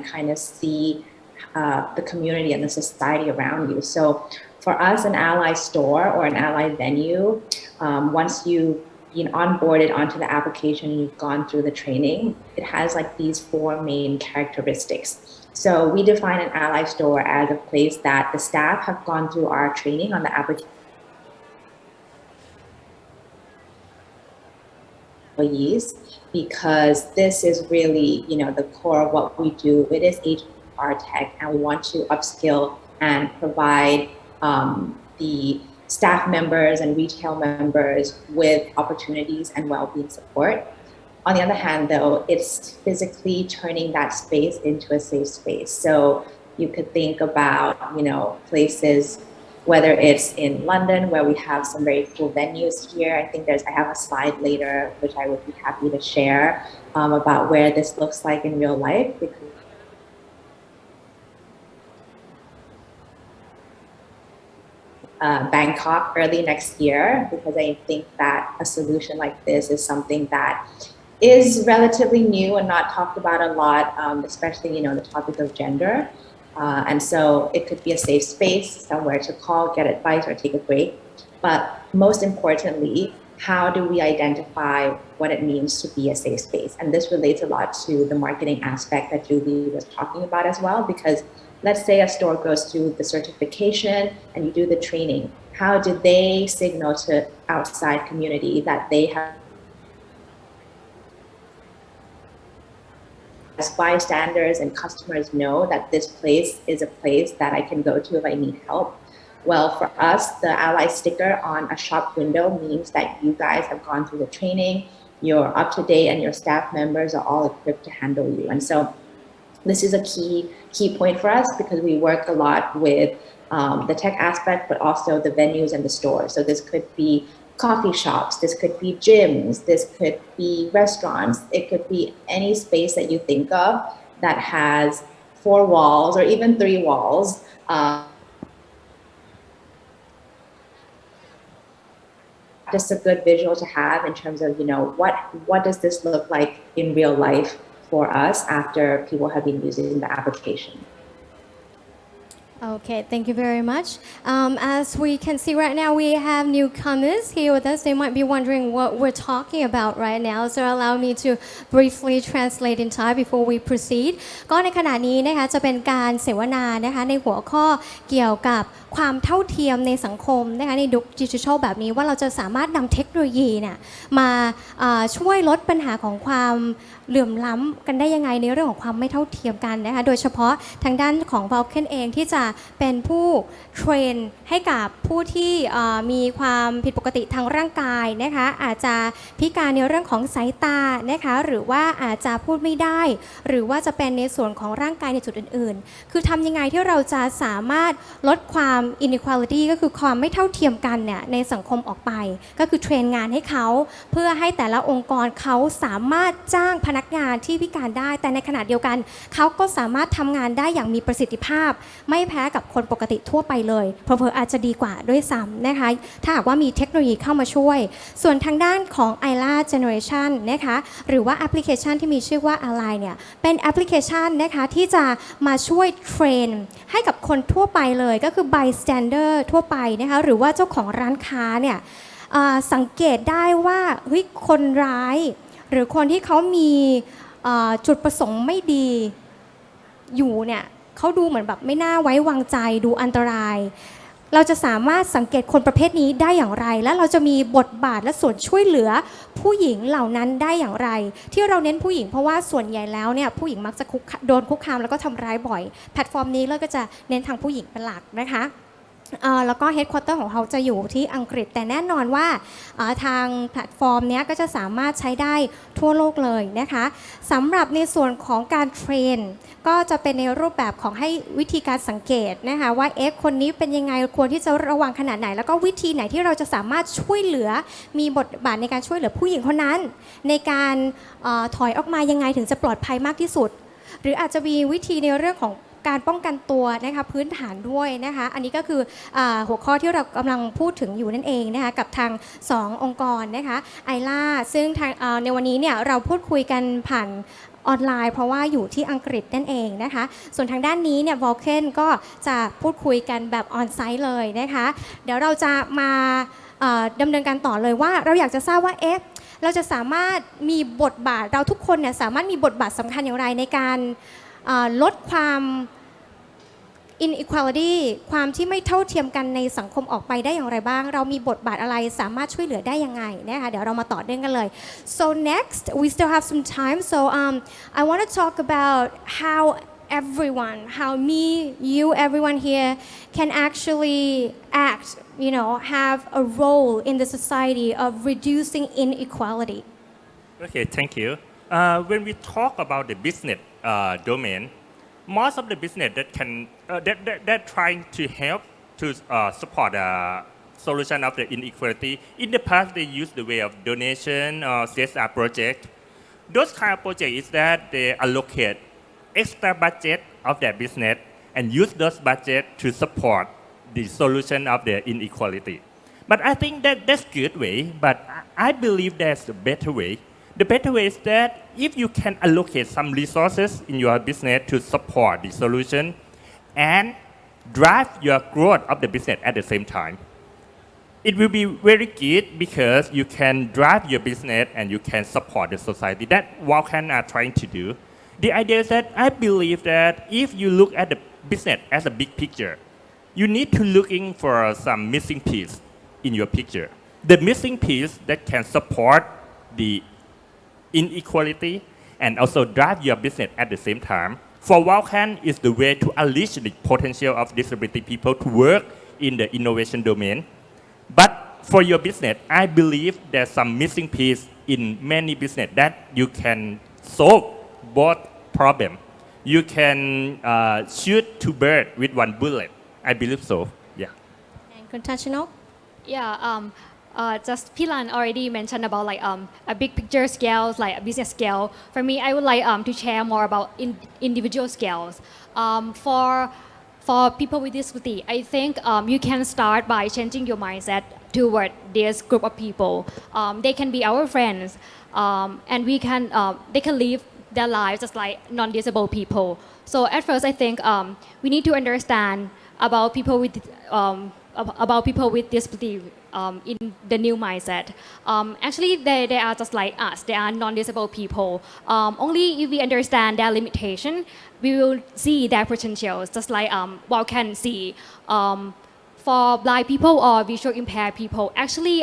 kind of see the community and the society around you. So for us, an Ally store or an Ally venue, once you've been onboarded onto the application and you've gone through the training, it has like these 4 main characteristics. So we define an Ally store as a place that the staff have gone through our training on the application, employees, because this is really, the core of what we do. It is HR tech, and we want to upskill and provide the staff members and retail members with opportunities and well-being support. On the other hand, though, it's physically turning that space into a safe space. So you could think about, places, whether it's in London, where we have some very cool venues here. I have a slide later, which I would be happy to share about where this looks like in real life. Bangkok early next year, because I think that a solution like this is something that is relatively new and not talked about a lot, especially, the topic of gender. And so it could be a safe space, somewhere to call, get advice, or take a break. But most importantly, how do we identify what it means to be a safe space? And this relates a lot to the marketing aspect that Julie was talking about as well, because let's say a store goes through the certification and you do the training. How do they signal to outside community that they have, as bystanders and customers, know that this place is a place that I can go to if I need help? Well, for us, the Ally sticker on a shop window means that you guys have gone through the training, you're up to date, and your staff members are all equipped to handle you. And so this is a key point for us because we work a lot with the tech aspect, but also the venues and the stores. So this could be coffee shops, this could be gyms, this could be restaurants, it could be any space that you think of that has 4 walls or even 3 walls. Just a good visual to have in terms of, what does this look like in real life for us after people have been using the application. Okay, thank you very much. As we can see right now, we have newcomers here with us. They might be wondering what we're talking about right now. So allow me to briefly translate in Thai before we proceed. ก็ในขณะนี้นะคะจะเป็นการเสวนานะคะในหัวข้อเกี่ยวกับความเท่าเทียมในสังคมนะคะในยุคดิจิทัลแบบนี้ว่าเราจะสามารถนำเทคโนโลยีเนี่ยมาช่วยลดปัญหาของความเหลื่อมล้ำกันได้ยังไงในเรื่องของความไม่เท่าเทียมกันนะคะโดยเฉพาะทางด้านของ Vulcan เองที่จะเป็นผู้เทรนให้กับผู้ที่มีความผิดปกติทางร่างกายนะคะอาจจะพิการในเรื่องของสายตานะคะหรือว่าอาจจะพูดไม่ได้หรือว่าจะเป็นในส่วนของร่างกายในจุดอื่นๆคือทำยังไงที่เราจะสามารถลดความ inequality ก็คือความไม่เท่าเทียมกันเนี่ยในสังคมออกไปก็คือเทรนงานให้เขาเพื่อให้แต่ละองค์กรเขาสามารถจ้างพนักงานที่พิการได้แต่ในขณะเดียวกันเขาก็สามารถทำงานได้อย่างมีประสิทธิภาพไม่แพ้กับคนปกติทั่วไปเลยเผลอๆอาจจะดีกว่าด้วยซ้ำนะคะถ้าหากว่ามีเทคโนโลยีเข้ามาช่วยส่วนทางด้านของ Ila Generation นะคะหรือว่าแอปพลิเคชันที่มีชื่อว่า Ila เนี่ยเป็นแอปพลิเคชันนะคะที่จะมาช่วยเทรนให้กับคนทั่วไปเลยก็คือ bystander ทั่วไปนะคะหรือว่าเจ้าของร้านค้าเนี่ยสังเกตได้ว่าเฮ้ยคนร้ายหรือคนที่เขามีจุดประสงค์ไม่ดีอยู่เนี่ยเขาดูเหมือนแบบไม่น่าไว้วางใจดูอันตรายเราจะสามารถสังเกตคนประเภทนี้ได้อย่างไรและเราจะมีบทบาทและส่วนช่วยเหลือผู้หญิงเหล่านั้นได้อย่างไรที่เราเน้นผู้หญิงเพราะว่าส่วนใหญ่แล้วเนี่ยผู้หญิงมักจะโดนคุกคามแล้วก็ทำร้ายบ่อยแพลตฟอร์มนี้เราก็จะเน้นทางผู้หญิงเป็นหลักนะคะแล้วก็ headquarter ของเขาจะอยู่ที่อังกฤษแต่แน่นอนว่าทางแพลตฟอร์มนี้ก็จะสามารถใช้ได้ทั่วโลกเลยนะคะสำหรับในส่วนของการเทรนก็จะเป็นในรูปแบบของให้วิธีการสังเกตนะคะว่าคนนี้เป็นยังไงควรที่จะระวังขนาดไหนแล้วก็วิธีไหนที่เราจะสามารถช่วยเหลือมีบทบาทในการช่วยเหลือผู้หญิงคนนั้นในการถอยออกมายังไงถึงจะปลอดภัยมากที่สุดหรืออาจจะมีวิธีในเรื่องของการป้องกันตัวนะคะพื้นฐานด้วยนะคะอันนี้ก็คือหัวข้อที่เรากำลังพูดถึงอยู่นั่นเองนะคะกับทาง2องค์กรนะคะไอล่าซึ่งในวันนี้เนี่ยเราพูดคุยกันผ่านออนไลน์เพราะว่าอยู่ที่อังกฤษนั่นเองนะคะส่วนทางด้านนี้เนี่ย Vulcan ก็จะพูดคุยกันแบบออนไซต์เลยนะคะเดี๋ยวเราจะมาดำเนินการต่อเลยว่าเราอยากจะทราบว่าเราจะสามารถมีบทบาทเราทุกคนเนี่ยสามารถมีบทบาทสำคัญอย่างไรในการลดความ inequality ความที่ไม่เท่าเทียมกันในสังคมออกไปได้อย่างไรบ้างเรามีบทบาทอะไรสามารถช่วยเหลือได้ยังไงนะคะเดี๋ยวเรามาต่อเนื่องกันเลย so next we still have some time so I want to talk about how everyone how me you everyone here can actually act have a role in the society of reducing inequality Okay, thank you. When we talk about the business domain, most of the business that can that trying to help to support the solution of the inequality. In the past, they used the way of donation or CSR project. Those kind of project is that they allocate extra budget of their business and use those budget to support the solution of the inequality. But I think that's good way. But I believe there's a better way. The better way is that if you can allocate some resources in your business to support the solution and drive your growth of the business at the same time, it will be very good because you can drive your business and you can support the society. That Vulcan are trying to do. The idea is that I believe that if you look at the business as a big picture, you need to looking for some missing piece in your picture. The missing piece that can support the inequality and also drive your business at the same time. For Vulcan is the way to unleash the potential of disability people to work in the innovation domain. But for your business, I believe there's some missing piece in many business that you can solve both problem. You can shoot two birds with one bullet. I believe so. Yeah. Andคุณ Thanchanok? Yeah, just Pilan already mentioned about like a big picture scales, like a business scale. For me, I would like to share more about individual scales. For people with disability, I think you can start by changing your mindset toward this group of people. They can be our friends, and they can live their lives just like non-disabled people. So at first, I think we need to understand about people with disability in the new mindset. Actually, they are just like us. They are non-disabled people. Only if we understand their limitation, we will see their potentials, just like Vulcan see. For blind people or visual impaired people, actually,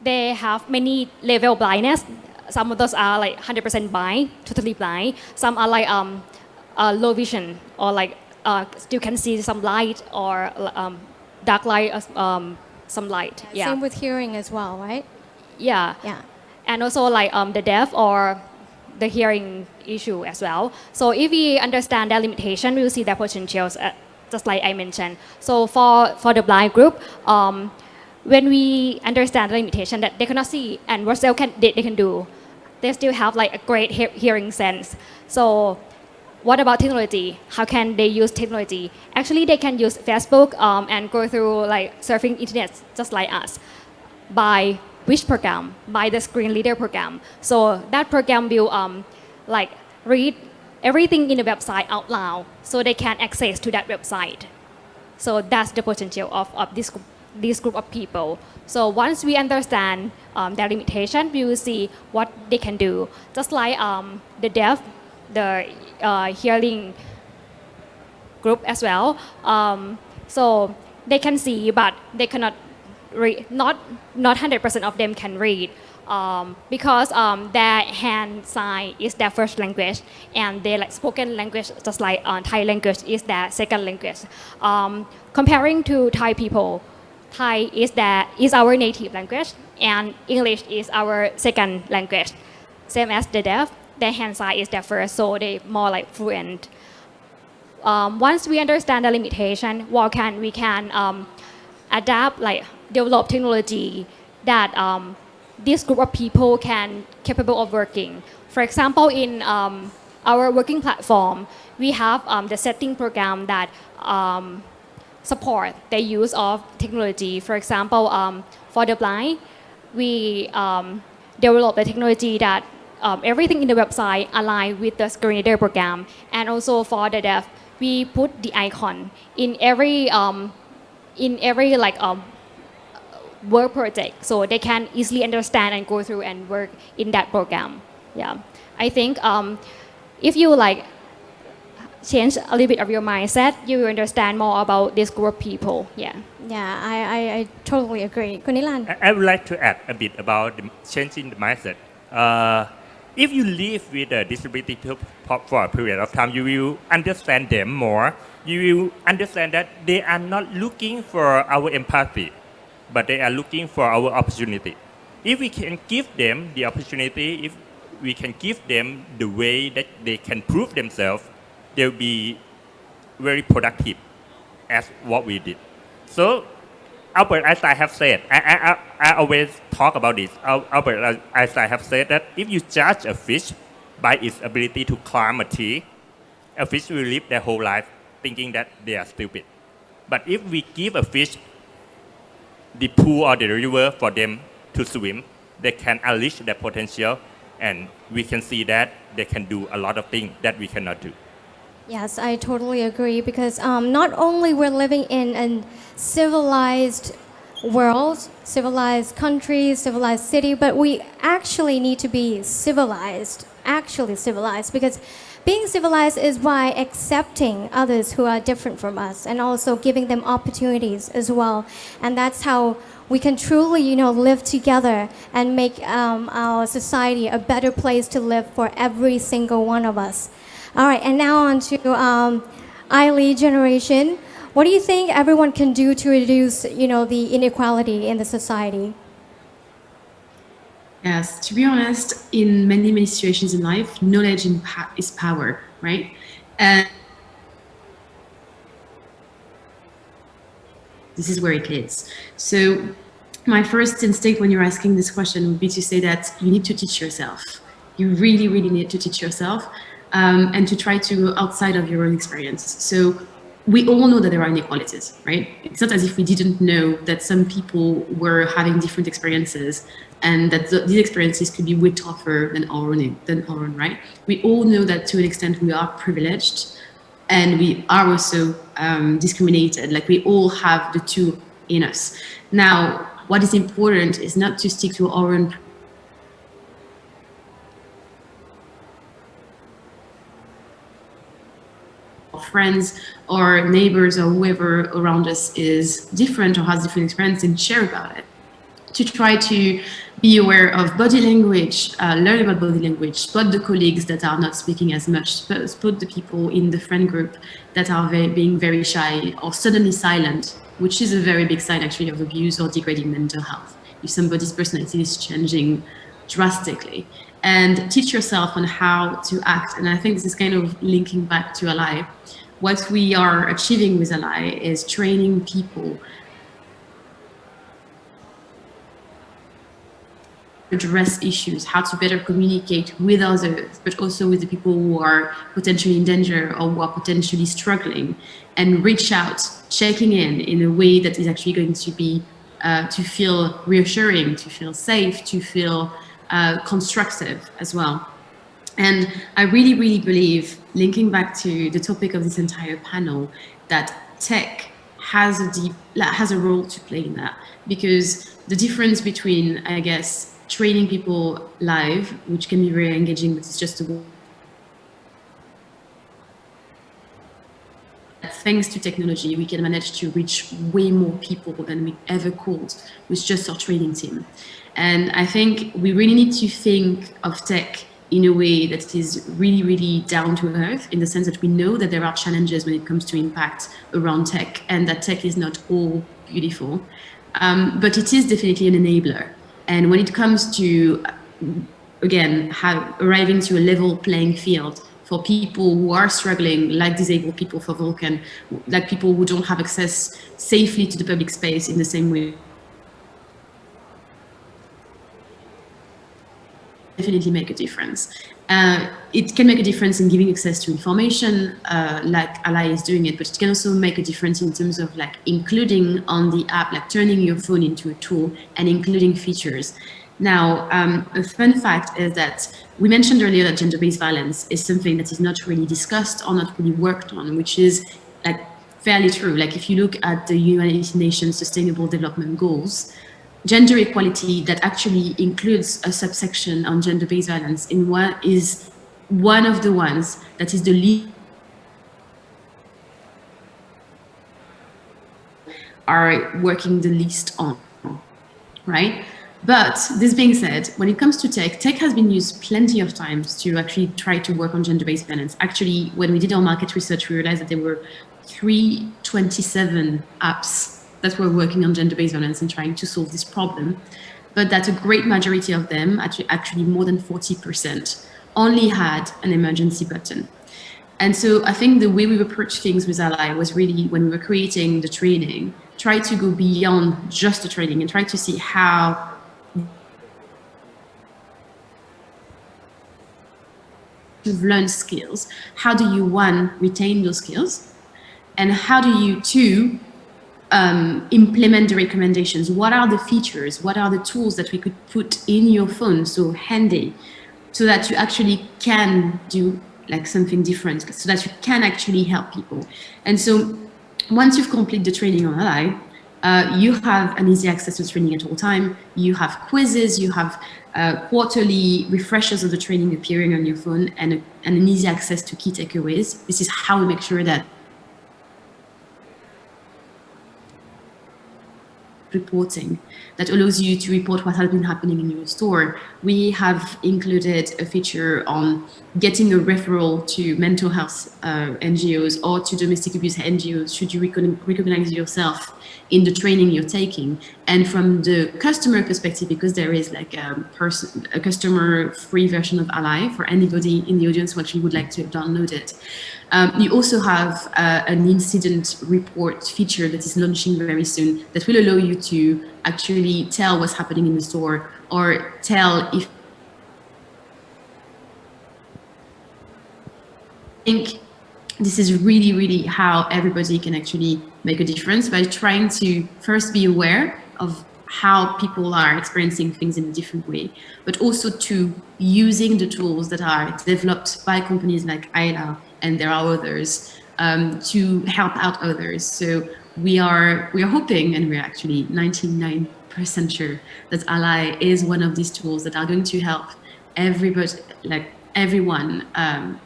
they have many level blindness. Some of those are like 100% blind, totally blind. Some are like low vision or like still can see some light or dark light, some light. Yeah. Same with hearing as well, right? Yeah. Yeah. And also like the deaf or the hearing issue as well. So if we understand their limitation, we will see their potentials, just like I mentioned. So for the blind group, when we understand the limitation that they cannot see and what they can do, they still have like a great hearing sense. So what about technology? How can they use technology? Actually, they can use Facebook and go through like surfing internet just like us by which program? By the screen reader program. So that program will like read everything in the website out loud so they can access to that website. So that's the potential of this group of people. So once we understand their limitation, we will see what they can do. Just like the deaf, the hearing group as well. So they can see, but they cannot read. Not 100% of them can read because their hand sign is their first language, and their like spoken language, just like Thai language, is their second language. Comparing to Thai people, Thai is our native language, and English is our second language. Same as the deaf, their hand sign is their first, so they more like fluent. Once we understand the limitation, we can adapt, like develop technology that this group of people can capable of working. For example, in our working platform, we have the setting program that support the use of technology. For example, for the blind, we develop the technology that everything in the website align with the screen reader program. And also for the deaf, we put the icon in every like work project, so they can easily understand and go through and work in that program. Yeah, I think if you like change a little bit of your mindset, you will understand more about this group of people. Yeah. Yeah, I totally agree. Kun Niran? I would like to add a bit about changing the mindset. If you live with a disability for a period of time, you will understand them more. You will understand that they are not looking for our empathy, but they are looking for our opportunity. If we can give them the opportunity, if we can give them the way that they can prove themselves, they'll be very productive as what we did. So Albert Einstein have said, I always talk about this. Albert Einstein have said that if you judge a fish by its ability to climb a tree, a fish will live their whole life thinking that they are stupid. But if we give a fish the pool or the river for them to swim, they can unleash their potential, and we can see that they can do a lot of things that we cannot do. Yes, I totally agree, because not only we're living in a civilized world, civilized country, civilized city, but we actually need to be civilized, because being civilized is by accepting others who are different from us and also giving them opportunities as well. And that's how we can truly, live together and make our society a better place to live for every single one of us. All right, and now on to Ila Generation. What do you think everyone can do to reduce, the inequality in the society? Yes, to be honest, in many, many situations in life, knowledge is power, right? And this is where it hits. So my first instinct when you're asking this question would be to say that you need to teach yourself. You really, really need to teach yourself and to try to go outside of your own experience. So we all know that there are inequalities, right? It's not as if we didn't know that some people were having different experiences and that these experiences could be way tougher than our own, right? We all know that to an extent we are privileged and we are also discriminated. Like we all have the two in us. Now, what is important is not to stick to our own friends or neighbors or whoever around us is different or has different experience and share about it. To try to be aware of body language, learn about body language, spot the colleagues that are not speaking as much, spot the people in the friend group that are being very shy or suddenly silent, which is a very big sign actually of abuse or degrading mental health. If somebody's personality is changing drastically, and teach yourself on how to act. And I think this is kind of linking back to Ally. What we are achieving with Ally is training people address issues, how to better communicate with others, but also with the people who are potentially in danger or who are potentially struggling, and reach out, checking in a way that is actually going to be to feel reassuring, to feel safe, to feel constructive as well. And I really, really believe, linking back to the topic of this entire panel, that tech has a role to play in that, because the difference between, I guess, training people live, which can be very engaging, but it's just a thanks to technology, we can manage to reach way more people than we ever could with just our training team. And I think we really need to think of tech in a way that is really, really down to earth, in the sense that we know that there are challenges when it comes to impact around tech, and that tech is not all beautiful, but it is definitely an enabler. And when it comes to, again, arriving to a level playing field for people who are struggling, like disabled people for Vulcan, like people who don't have access safely to the public space in the same way, definitely make a difference. It can make a difference in giving access to information, like Ally is doing it, but it can also make a difference in terms of like including on the app, like turning your phone into a tool and including features. Now, a fun fact is that we mentioned earlier that gender-based violence is something that is not really discussed or not really worked on, which is like fairly true. Like if you look at the United Nations Sustainable Development Goals, gender equality that actually includes a subsection on gender-based violence is one of the ones that is the least are working the least on, right? But this being said, when it comes to tech has been used plenty of times to actually try to work on gender-based violence. Actually, when we did our market research, we realized that there were 327 apps that were working on gender-based violence and trying to solve this problem. But that a great majority of them, actually more than 40%, only had an emergency button. And so I think the way we approached things with Ally was really, when we were creating the training, try to go beyond just the training and try to see how you've learned skills. How do you, one, retain those skills? And how do you, two, implement the recommendations? What are the features? What are the tools that we could put in your phone so handy, so that you actually can do like something different, so that you can actually help people? And so once you've completed the training on Ally, you have an easy access to training at all time. You have quizzes, you have quarterly refreshers of the training appearing on your phone, and an easy access to key takeaways. This is how we make sure that reporting that allows you to report what has been happening in your store. We have included a feature on getting a referral to mental health NGOs or to domestic abuse NGOs should you recognize yourself in the training you're taking. And from the customer perspective, because there is like a customer-free version of Ally for anybody in the audience who actually would like to download it. You also have an incident report feature that is launching very soon that will allow you to actually tell what's happening in the store or tell if I think this is really how everybody can actually make a difference by trying to first be aware of how people are experiencing things in a different way, but also to using the tools that are developed by companies like Ila, and there are others, to help out others. So we are hoping, and we're actually 99% sure that Ally is one of these tools that are going to help everybody, like everyone,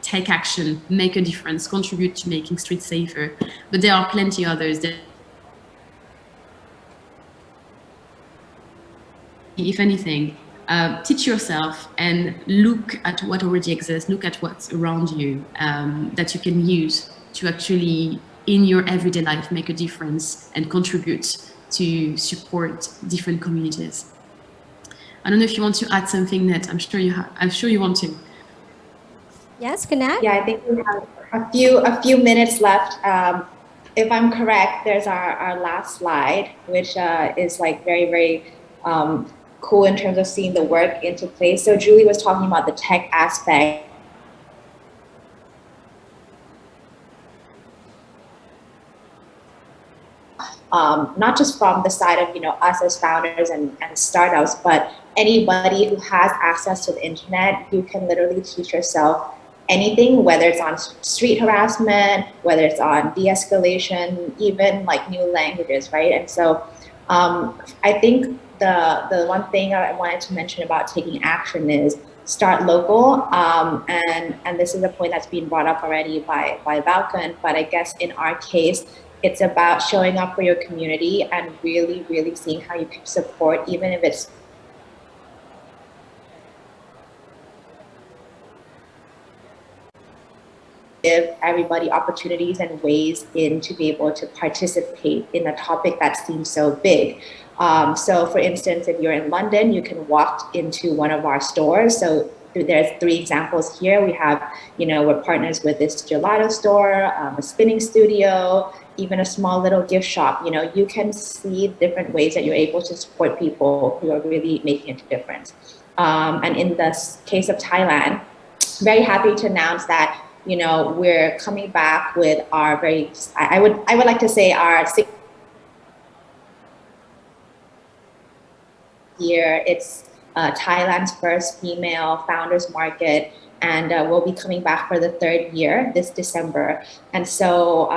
take action, make a difference, contribute to making streets safer. But there are plenty others that, if anything, teach yourself and look at what already exists, look at what's around you that you can use to actually, in your everyday life, make a difference and contribute to support different communities. I don't know if you want to add something, Net. I'm sure you want to. Yes, Kunat? Yeah, I think we have a few minutes left. If I'm correct, there's our last slide, which is like very cool in terms of seeing the work into place. So Julie was talking about the tech aspect. Not just from the side of us as founders and startups, but anybody who has access to the internet, you can literally teach yourself anything, whether it's on street harassment, whether it's on de-escalation, even like new languages, right? And so I think the one thing I wanted to mention about taking action is start local, and this is a point that's been brought up already by Vulcan, but I guess in our case, it's about showing up for your community and really seeing how you can support, even if it's give everybody opportunities and ways in to be able to participate in a topic that seems so big. So for instance, if you're in London, you can walk into one of our stores. So there's 3 examples here. We have, we're partners with this gelato store, a spinning studio, even a small little gift shop. You can see different ways that you're able to support people who are really making a difference. And in the case of Thailand, very happy to announce that we're coming back with our I would like to say our 6th year. It's Thailand's first female founders market, and we'll be coming back for the 3rd year this December. And so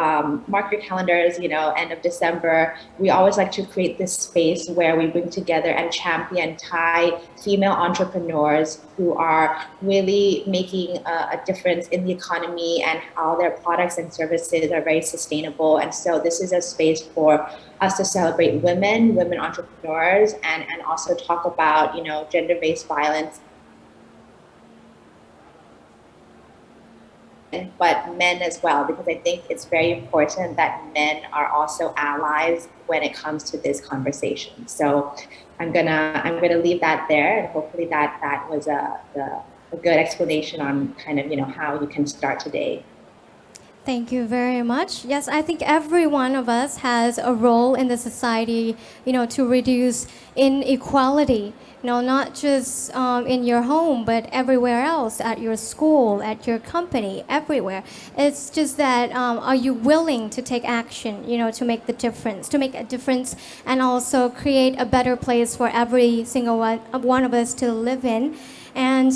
mark your calendars, end of December. We always like to create this space where we bring together and champion Thai female entrepreneurs who are really making a difference in the economy and how their products and services are very sustainable. And so this is a space for us to celebrate women entrepreneurs, and also talk about, gender-based violence, but men as well, because I think it's very important that men are also allies when it comes to this conversation. So I'm gonna leave that there, and hopefully that was a good explanation on kind of how you can start today. Thank you very much. Yes, I think every one of us has a role in the society, to reduce inequality. Not just in your home, but everywhere else, at your school, at your company, everywhere. It's just that are you willing to take action, to make a difference, and also create a better place for every single one of us to live in. And,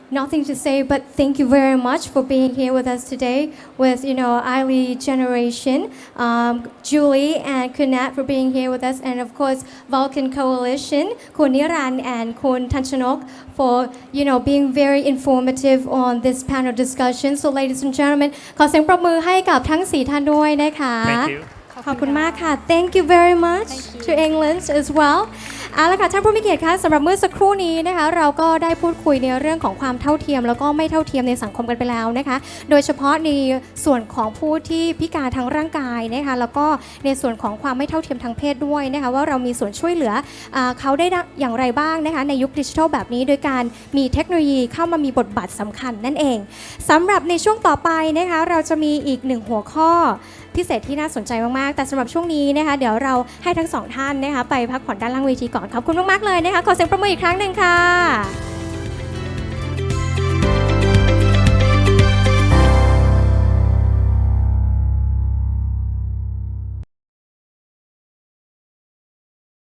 nothing to say, but thank you very much for being here with us today with, Ila Generation, Julie and Kunat for being here with us, and of course, Vulcan Coalition, Kun Niran and Kun Thanchanok for, being very informative on this panel discussion. So ladies and gentlemen, ขอเสียงปรบมือให้กับทั้ง 4 ท่านด้วยนะคะ Thank you ขอบคุณมากค่ะ Thank you very much to England as well เอาละค่ะท่านผู้มีเกียรติคะสำหรับเมื่อสักครู่นี้นะคะเราก็ได้พูดคุยในเรื่องของความเท่าเทียมแล้วก็ไม่เท่าเทียมในสังคมกันไปแล้วนะคะโดยเฉพาะในส่วนของผู้ที่พิการทางร่างกายนะคะแล้วก็ในส่วนของความไม่เท่าเทียมทางเพศด้วยนะคะว่าเรามีส่วนช่วยเหลือเขาได้อย่างไรบ้างนะคะในยุคดิจิทัลแบบนี้โดยการมีเทคโนโลยีเข้ามามีบทบาทสำคัญนั่นเองสำหรับในช่วงต่อไปนะคะเราจะมีอีกหนึ่งหัวข้อพิเศษที่น่าสนใจมากๆแต่สำหรับช่วงนี้นะคะเดี๋ยวเราให้ทั้งสองท่านนะคะไปพักผ่อนด้านล่างเวทีก่อนขอบคุณมากๆเลยนะคะขอเสียงปรบมืออีกครั้งหนึ่งค่ะ